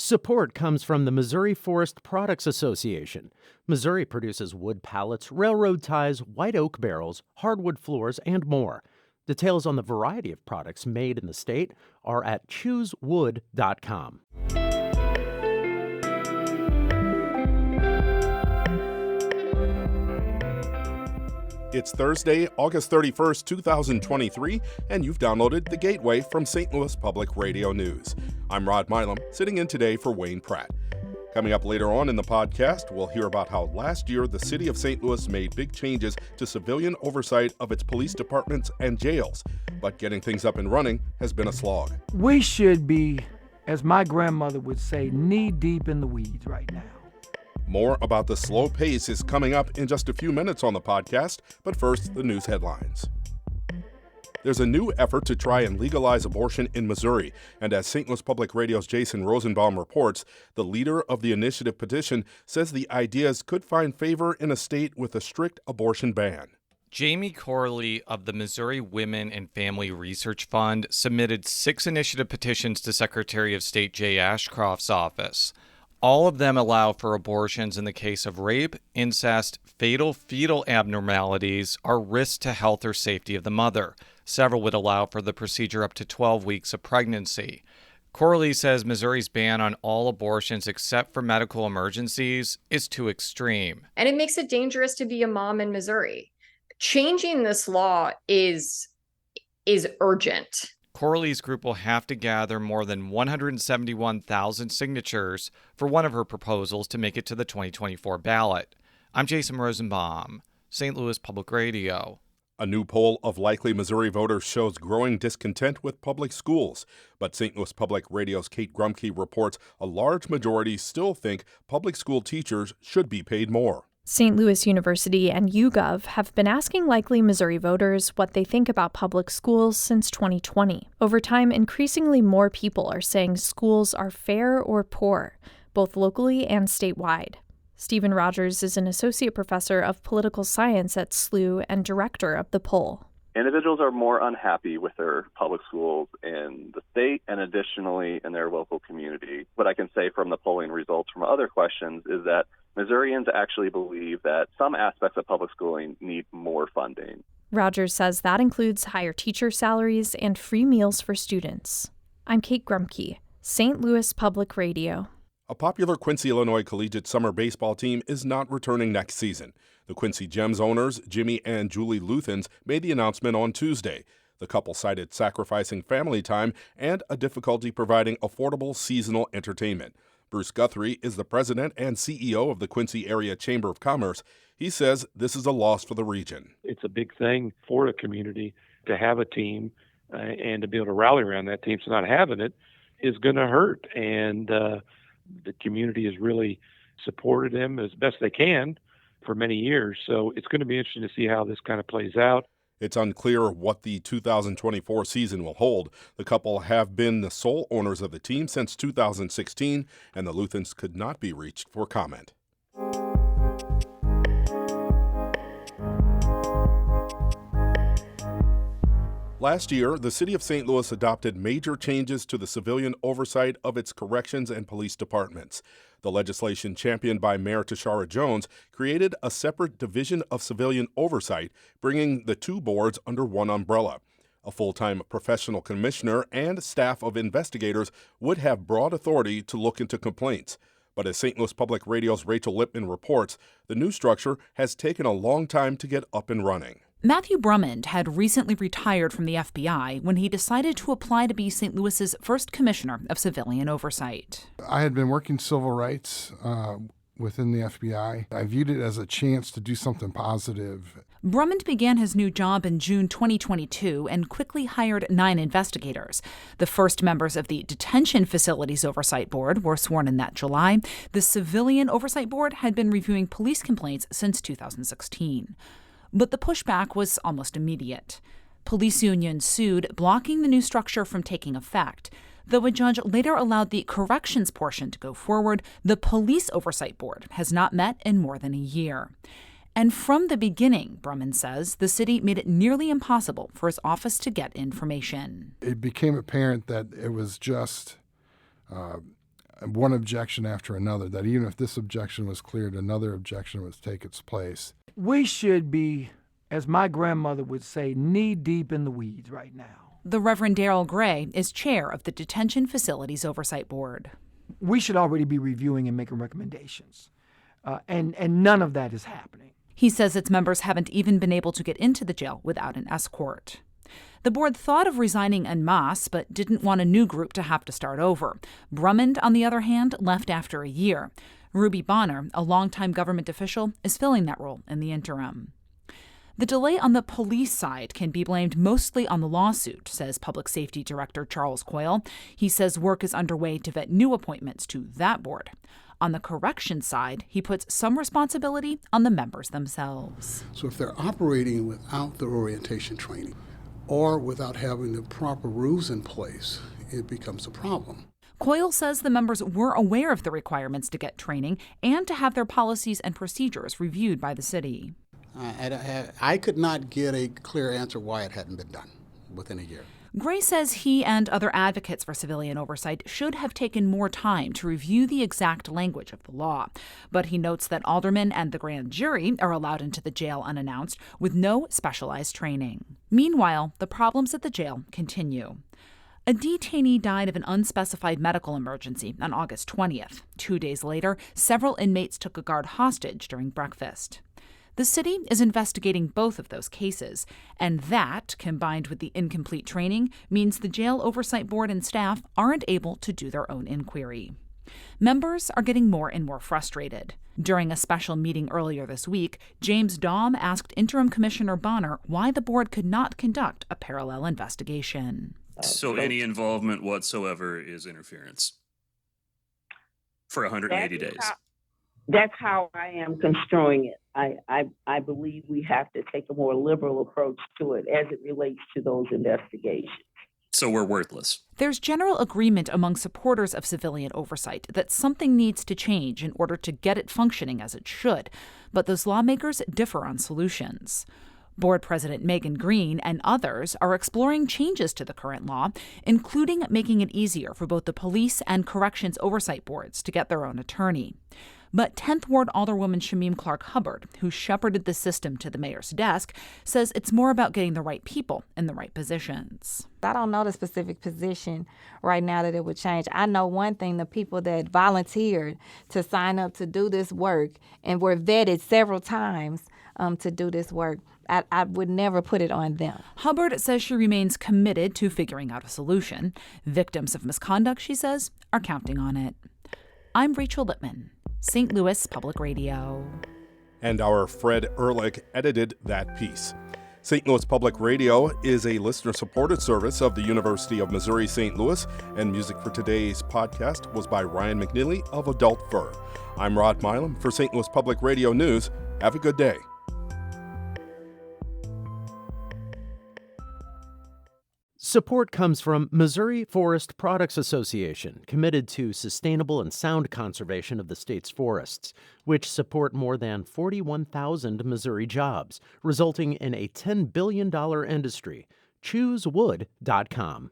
Support comes from the Missouri Forest Products Association. Missouri produces wood pallets, railroad ties, white oak barrels, hardwood floors, and more. Details on the variety of products made in the state are at choosewood.com. It's Thursday, August 31st, 2023, and you've downloaded The Gateway from St. Louis Public Radio News. I'm Rod Milam, sitting in today for Wayne Pratt. Coming up later on in the podcast, we'll hear about how last year the city of St. Louis made big changes to civilian oversight of its police departments and jails. But getting things up and running has been a slog. We should be, as my grandmother would say, knee-deep in the weeds right now. More about the slow pace is coming up in just a few minutes on the podcast, but first, the news headlines. There's a new effort to try and legalize abortion in Missouri, and as St. Louis Public Radio's Jason Rosenbaum reports, the leader of the initiative petition says the ideas could find favor in a state with a strict abortion ban. Jamie Corley of the Missouri Women and Family Research Fund submitted 6 initiative petitions to Secretary of State Jay Ashcroft's office. All of them allow for abortions in the case of rape, incest, fatal fetal abnormalities, or risks to health or safety of the mother. Several would allow for the procedure up to 12 weeks of pregnancy. Corley says Missouri's ban on all abortions except for medical emergencies is too extreme. And it makes it dangerous to be a mom in Missouri. Changing this law is urgent. Corley's group will have to gather more than 171,000 signatures for one of her proposals to make it to the 2024 ballot. I'm Jason Rosenbaum, St. Louis Public Radio. A new poll of likely Missouri voters shows growing discontent with public schools. But St. Louis Public Radio's Kate Grumke reports a large majority still think public school teachers should be paid more. St. Louis University and YouGov have been asking likely Missouri voters what they think about public schools since 2020. Over time, increasingly more people are saying schools are fair or poor, both locally and statewide. Stephen Rogers is an associate professor of political science at SLU and director of the poll. Individuals are more unhappy with their public schools in the state and additionally in their local community. What I can say from the polling results from other questions is that Missourians actually believe that some aspects of public schooling need more funding. Rogers says that includes higher teacher salaries and free meals for students. I'm Kate Grumke, St. Louis Public Radio. A popular Quincy, Illinois collegiate summer baseball team is not returning next season. The Quincy Gems owners, Jimmy and Julie Luthens, made the announcement on Tuesday. The couple cited sacrificing family time and a difficulty providing affordable seasonal entertainment. Bruce Guthrie is the president and CEO of the Quincy Area Chamber of Commerce. He says this is a loss for the region. It's a big thing for the community to have a team and to be able to rally around that team. So not having it is going to hurt. And the community has really supported them as best they can for many years. So it's going to be interesting to see how this kind of plays out. It's unclear what the 2024 season will hold. The couple have been the sole owners of the team since 2016, and the Luthens could not be reached for comment. Last year, the city of St. Louis adopted major changes to the civilian oversight of its corrections and police departments. The legislation championed by Mayor Tishaura Jones created a separate division of civilian oversight, bringing the two boards under one umbrella. A full-time professional commissioner and staff of investigators would have broad authority to look into complaints. But as St. Louis Public Radio's Rachel Lippman reports, the new structure has taken a long time to get up and running. Matthew Brummond had recently retired from the FBI when he decided to apply to be St. Louis's first commissioner of civilian oversight. I had been working civil rights within the FBI. I viewed it as a chance to do something positive. Brummond began his new job in June 2022 and quickly hired 9 investigators. The first members of the Detention Facilities Oversight Board were sworn in that July. The Civilian Oversight Board had been reviewing police complaints since 2016. But the pushback was almost immediate. Police unions sued, blocking the new structure from taking effect. Though a judge later allowed the corrections portion to go forward, the Police Oversight Board has not met in more than a year. And from the beginning, Brummond says, the city made it nearly impossible for his office to get information. It became apparent that it was just one objection after another, that even if this objection was cleared, another objection would take its place. We should be, as my grandmother would say, knee-deep in the weeds right now. The Reverend Darrell Gray is chair of the Detention Facilities Oversight Board. We should already be reviewing and making recommendations, and none of that is happening. He says its members haven't even been able to get into the jail without an escort. The board thought of resigning en masse, but didn't want a new group to have to start over. Drummond, on the other hand, left after a year. Ruby Bonner, a longtime government official, is filling that role in the interim. The delay on the police side can be blamed mostly on the lawsuit, says Public Safety Director Charles Coyle. He says work is underway to vet new appointments to that board. On the corrections side, he puts some responsibility on the members themselves. So if they're operating without the orientation training or without having the proper rules in place, it becomes a problem. Coyle says the members were aware of the requirements to get training and to have their policies and procedures reviewed by the city. I could not get a clear answer why it hadn't been done within a year. Gray says he and other advocates for civilian oversight should have taken more time to review the exact language of the law. But he notes that aldermen and the grand jury are allowed into the jail unannounced with no specialized training. Meanwhile, the problems at the jail continue. A detainee died of an unspecified medical emergency on August 20th. 2 days later, several inmates took a guard hostage during breakfast. The city is investigating both of those cases, and that, combined with the incomplete training, means the Jail Oversight Board and staff aren't able to do their own inquiry. Members are getting more and more frustrated. During a special meeting earlier this week, James Daum asked Interim Commissioner Bonner why the board could not conduct a parallel investigation. So any involvement whatsoever is interference for 180 days. That's how I am construing it. I believe we have to take a more liberal approach to it as it relates to those investigations. So we're worthless. There's general agreement among supporters of civilian oversight that something needs to change in order to get it functioning as it should, but those lawmakers differ on solutions. Board President Megan Green and others are exploring changes to the current law, including making it easier for both the police and corrections oversight boards to get their own attorney. But 10th Ward Alderwoman Shamim Clark Hubbard, who shepherded the system to the mayor's desk, says it's more about getting the right people in the right positions. I don't know the specific position right now that it would change. I know one thing, the people that volunteered to sign up to do this work and were vetted several times to do this work, I would never put it on them. Hubbard says she remains committed to figuring out a solution. Victims of misconduct, she says, are counting on it. I'm Rachel Lippman, St. Louis Public Radio. And our Fred Ehrlich edited that piece. St. Louis Public Radio is a listener-supported service of the University of Missouri St. Louis, and music for today's podcast was by Ryan McNeely of Adult Fur. I'm Rod Milam for St. Louis Public Radio News. Have a good day. Support comes from Missouri Forest Products Association, committed to sustainable and sound conservation of the state's forests, which support more than 41,000 Missouri jobs, resulting in a $10 billion industry. ChooseWood.com.